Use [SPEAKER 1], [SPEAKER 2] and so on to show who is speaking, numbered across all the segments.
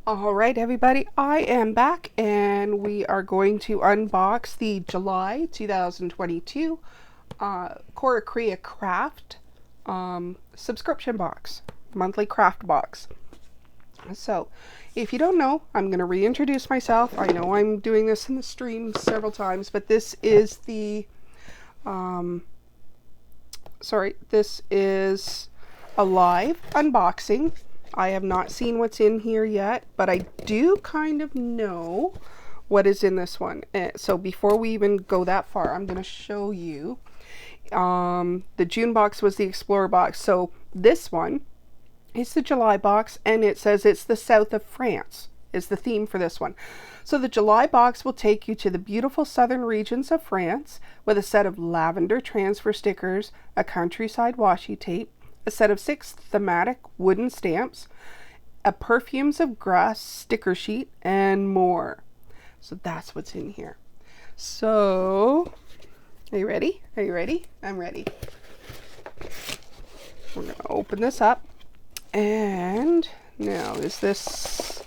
[SPEAKER 1] All right, everybody, I am back and we are going to unbox the July 2022 Cora Crea Craft subscription box, monthly craft box. So, if you don't know, I'm going to reintroduce myself. I know I'm doing this in the stream several times, but this is this is a live unboxing. I have not seen what's in here yet, but I do kind of know what is in this one. So before we even go that far, I'm going to show you. The June box was the Explorer box. So this one is the July box, and it says it's the south of France is the theme for this one. So the July box will take you to the beautiful southern regions of France with a set of lavender transfer stickers, a countryside washi tape, a set of 6 thematic wooden stamps, a perfumes of grass sticker sheet, and more. So that's what's in here. So, are you ready? Are you ready? I'm ready. We're going to open this up. And now is this...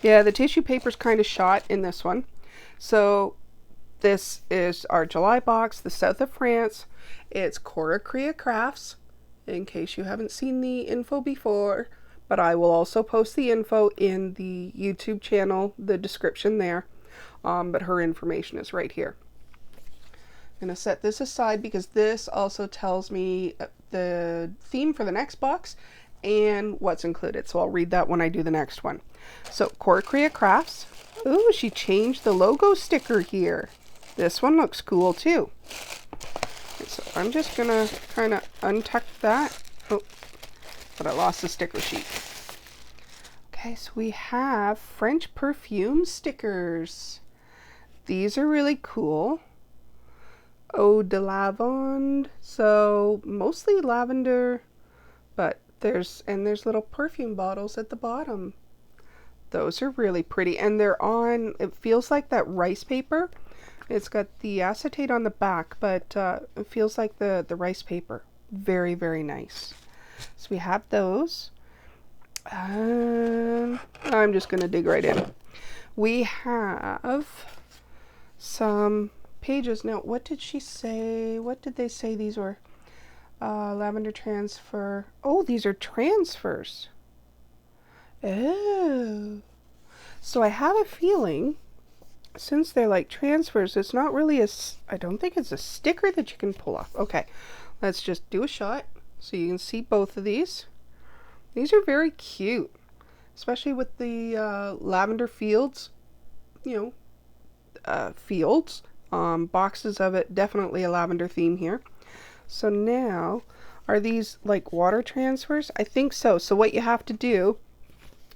[SPEAKER 1] Yeah, the tissue paper's kind of shot in this one. So this is our July box, the south of France. It's Cora Crea Crafts, in case you haven't seen the info before, but I will also post the info in the YouTube channel, the description there, but her information is right here. I'm going to set this aside because this also tells me the theme for the next box and what's included, so I'll read that when I do the next one. So, Cora Crea Crafts. Ooh, she changed the logo sticker here. This one looks cool too. So I'm just gonna kind of untuck that. Oh, but I lost the sticker sheet. Okay, so we have French perfume stickers. These are really cool. Eau de lavande. So mostly lavender, but there's little perfume bottles at the bottom. Those are really pretty, and they're on, it feels like that rice paper. It's got the acetate on the back, but it feels like the rice paper. Very, very nice. So we have those. I'm just going to dig right in. We have some pages. Now, what did she say? What did they say these were? Lavender transfer. Oh, these are transfers. Oh. So I have a feeling, since they're like transfers, it's not really I don't think it's a sticker that you can pull off. Okay, let's just do a shot so you can see both of these. These are very cute, especially with the lavender fields, fields, boxes of it, definitely a lavender theme here. So now, are these like water transfers? I think so. So what you have to do,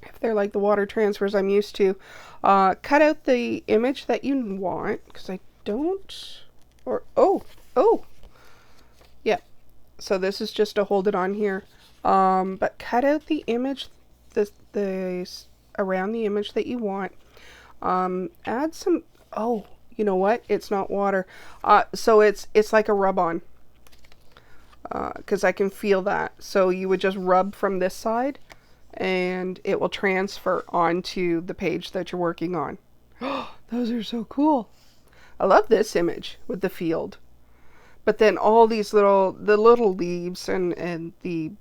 [SPEAKER 1] if they're like the water transfers I'm used to, cut out the image that you want, because I don't, or, oh, yeah, so this is just to hold it on here, but cut out the image, around the image that you want, add some, oh, you know what, it's not water, so it's like a rub-on, because I can feel that, so you would just rub from this side, and it will transfer onto the page that you're working on. Those are so cool. I love this image with the field. But then all these little leaves and the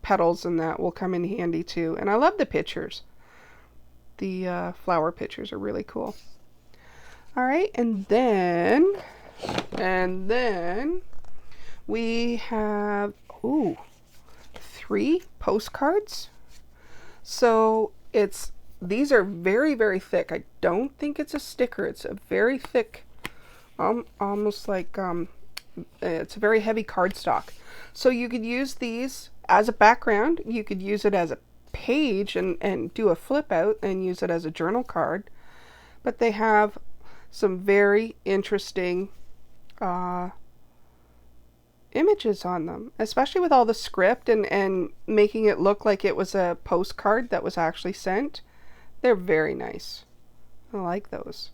[SPEAKER 1] petals and that will come in handy too. And I love the pictures. The flower pictures are really cool. All right, and then we have 3 postcards. So these are very, very thick. I don't think it's a sticker. It's a very thick, almost like it's a very heavy cardstock. So you could use these as a background. You could use it as a page and do a flip out and use it as a journal card. But they have some very interesting images on them, especially with all the script and making it look like it was a postcard that was actually sent. They're very nice. I like those.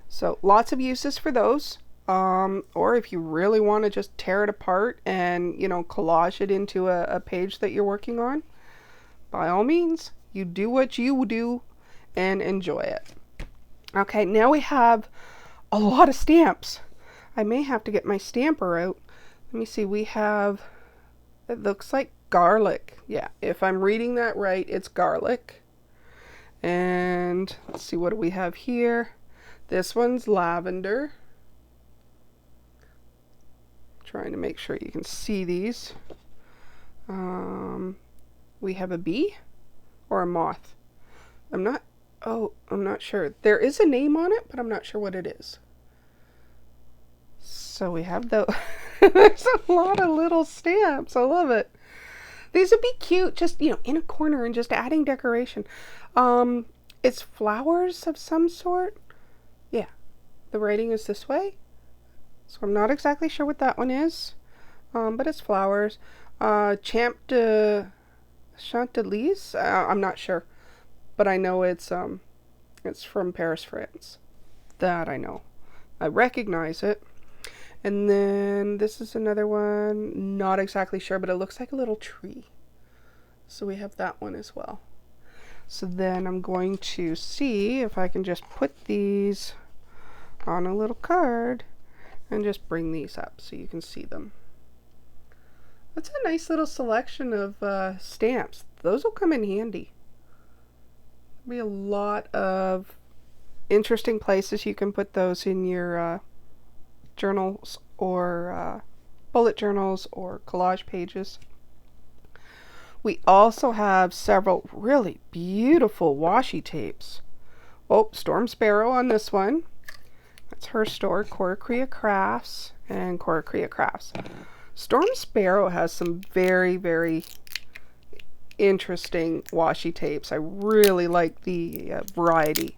[SPEAKER 1] So lots of uses for those. Or if you really want to just tear it apart and collage it into a page that you're working on. by all means, you do what you do and enjoy it. Okay, now we have a lot of stamps. I may have to get my stamper out. Let me see, we have, it looks like garlic. Yeah, if I'm reading that right, it's garlic. And let's see, what do we have here? This one's lavender. Trying to make sure you can see these. We have a bee or a moth. I'm not sure. There is a name on it, but I'm not sure what it is. So we have the there's a lot of little stamps. I love it. These would be cute, just, you know, in a corner and just adding decoration. It's flowers of some sort. Yeah, the writing is this way. So I'm not exactly sure what that one is, but it's flowers. Champ de Chantilly's. I'm not sure, but I know it's from Paris, France. That I know. I recognize it. And then this is another one. Not exactly sure, but it looks like a little tree. So we have that one as well. So then I'm going to see if I can just put these on a little card and just bring these up so you can see them. That's a nice little selection of stamps. Those will come in handy. There'll be a lot of interesting places you can put those in your journals or bullet journals or collage pages. We also have several really beautiful washi tapes. Oh, Storm Sparrow on this one. That's her store, Cora Crea Crafts and Cora Crea Crafts. Storm Sparrow has some very, very interesting washi tapes. I really like the variety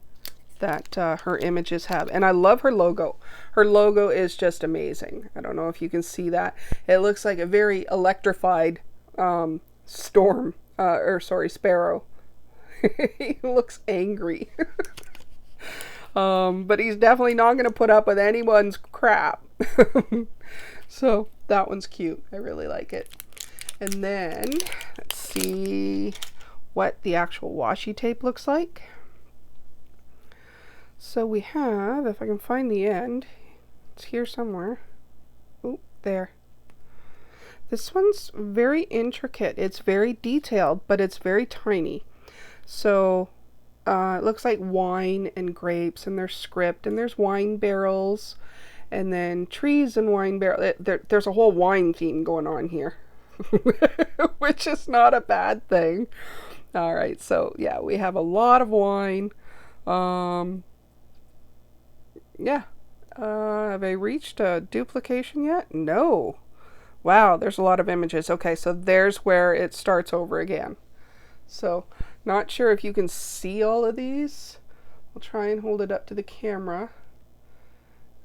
[SPEAKER 1] that her images have, and I love her logo. Her logo is just amazing. I don't know if you can see that. It looks like a very electrified sparrow. He looks angry. But he's definitely not going to put up with anyone's crap. So that one's cute. I really like it. And then let's see what the actual washi tape looks like. So we have, if I can find the end, it's here somewhere. Oh, there. This one's very intricate. It's very detailed, but it's very tiny. So it looks like wine and grapes, and there's script, and there's wine barrels, and then trees and wine barrels. There's a whole wine theme going on here, which is not a bad thing. All right, so yeah, we have a lot of wine. Yeah. Have I reached a duplication yet? No. Wow, there's a lot of images. Okay, so there's where it starts over again. So, not sure if you can see all of these. I'll try and hold it up to the camera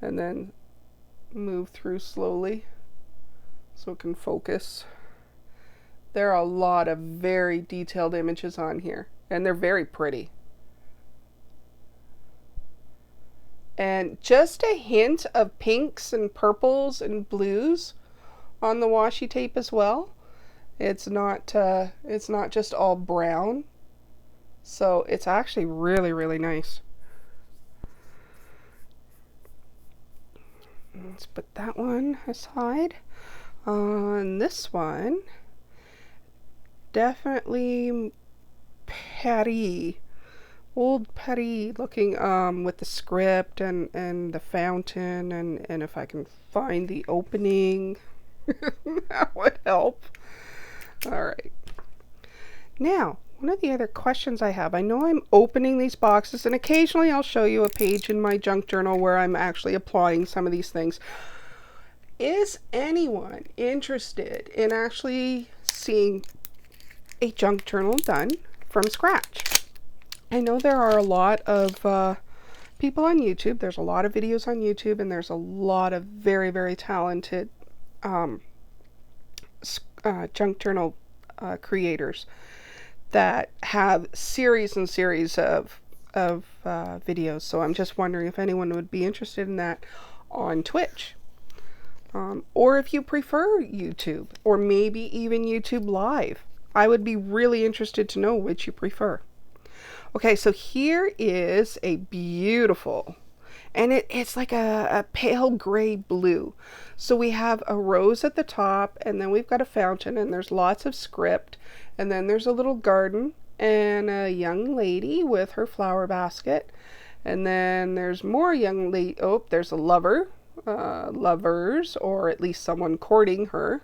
[SPEAKER 1] and then move through slowly so it can focus. There are a lot of very detailed images on here, and they're very pretty. And just a hint of pinks and purples and blues on the washi tape as well. It's not just all brown. So it's actually really, really nice. Let's put that one aside. On this one, definitely Paris. Old Paris looking with the script and the fountain, and if I can find the opening that would help. Alright. Now, one of the other questions I have, I know I'm opening these boxes, and occasionally I'll show you a page in my junk journal where I'm actually applying some of these things. Is anyone interested in actually seeing a junk journal done from scratch? I know there are a lot of people on YouTube. There's a lot of videos on YouTube, and there's a lot of very, very talented junk journal creators that have series and series of videos. So I'm just wondering if anyone would be interested in that on Twitch. Or if you prefer YouTube, or maybe even YouTube Live. I would be really interested to know which you prefer. Okay, so here is a beautiful, and it's like a pale gray blue. So we have a rose at the top, and then we've got a fountain, and there's lots of script, and then there's a little garden and a young lady with her flower basket, and then there's more young lady. Oh, there's a lover, lovers, or at least someone courting her.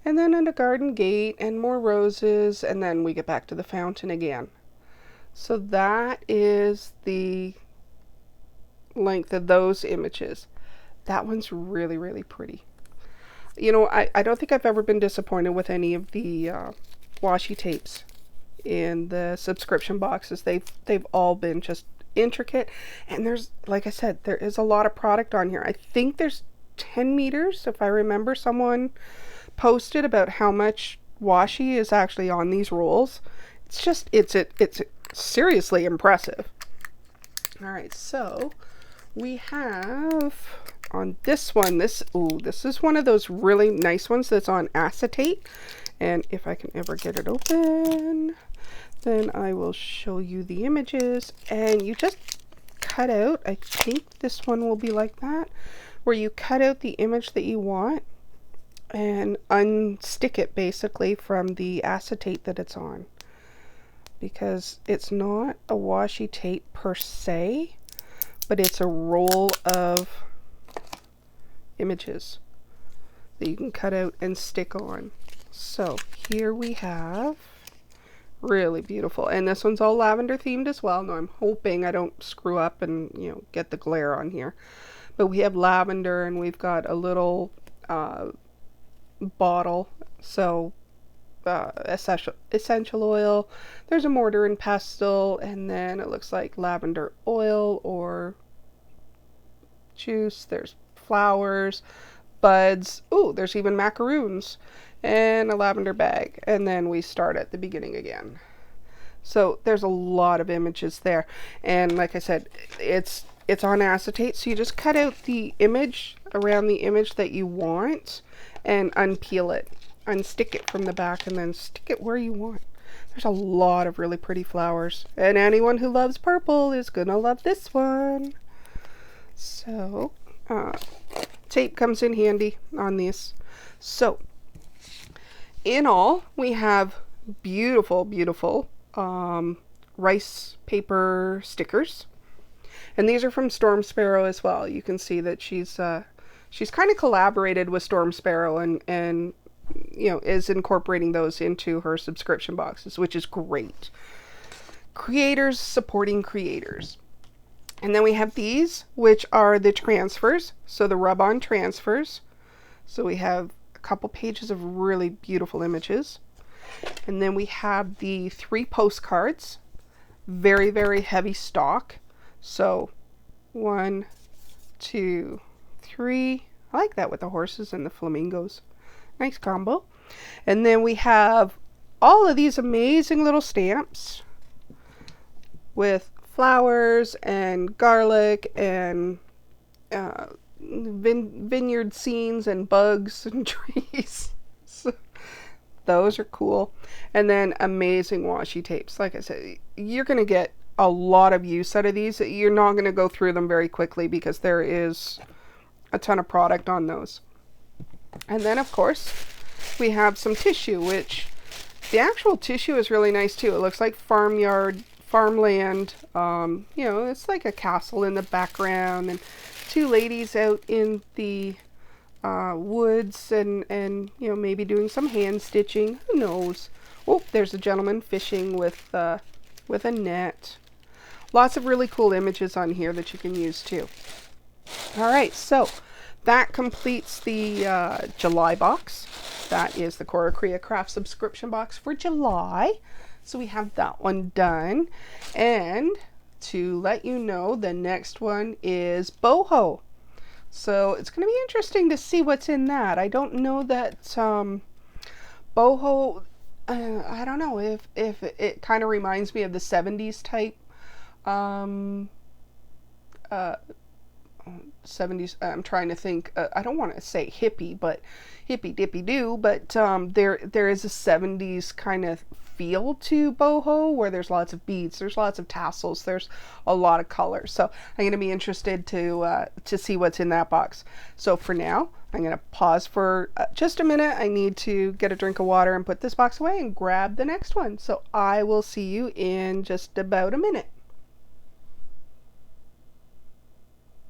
[SPEAKER 1] And then a garden gate and more roses, and then we get back to the fountain again. So that is the length of those images. That one's really, really pretty. You know, I don't think I've ever been disappointed with any of the washi tapes in the subscription boxes. They've all been just intricate, and there's, like I said, there is a lot of product on here. I think there's 10 meters, if I remember. Someone posted about how much washi is actually on these rolls. It's seriously impressive. All right, so we have on this one, this is one of those really nice ones that's on acetate, and if I can ever get it open, then I will show you the images. And you just cut out, I think this one will be like that, where you cut out the image that you want and unstick it basically from the acetate that it's on, because it's not a washi tape per se, but it's a roll of images that you can cut out and stick on. So here we have really beautiful, and this one's all lavender themed as well. Now I'm hoping I don't screw up and, you know, get the glare on here, but we have lavender, and we've got a little bottle, so essential oil, there's a mortar and pestle, and then it looks like lavender oil or juice, there's flowers, buds, there's even macaroons, and a lavender bag, and then we start at the beginning again. So there's a lot of images there, and like I said, it's on acetate, so you just cut out the image around the image that you want and unpeel it, unstick it from the back, and then stick it where you want. There's a lot of really pretty flowers, and anyone who loves purple is gonna love this one. So tape comes in handy on this. So in all, we have beautiful rice paper stickers, and these are from Storm Sparrow as well. You can see that she's kind of collaborated with Storm Sparrow and you know, is incorporating those into her subscription boxes, which is great. Creators supporting creators. And then we have these, which are the transfers, so the rub-on transfers. So we have a couple pages of really beautiful images. And then we have the 3 postcards, very, very heavy stock. So 1, 2, 3. I like that with the horses and the flamingos. Nice combo. And then we have all of these amazing little stamps with flowers and garlic and vineyard scenes and bugs and trees. So those are cool. And then amazing washi tapes. Like I said, you're going to get a lot of use out of these. You're not going to go through them very quickly because there is a ton of product on those. And then of course we have some tissue, which the actual tissue is really nice too. It looks like farmland. You know, it's like a castle in the background and 2 ladies out in the woods and you know, maybe doing some hand stitching. Who knows? Oh, there's a gentleman fishing with a net. Lots of really cool images on here that you can use too. All right, so that completes the July box. That is the Cora Crea Crafts subscription box for July. So we have that one done. And to let you know, the next one is boho. So it's going to be interesting to see what's in that. I don't know that boho, I don't know if it kind of reminds me of the 70s type 70s. I'm trying to think. I don't want to say hippie, but hippy dippy do. But there is a 70s kind of feel to boho, where there's lots of beads, there's lots of tassels, there's a lot of colors. So I'm going to be interested to see what's in that box. So for now, I'm going to pause for just a minute. I need to get a drink of water and put this box away and grab the next one. So I will see you in just about a minute.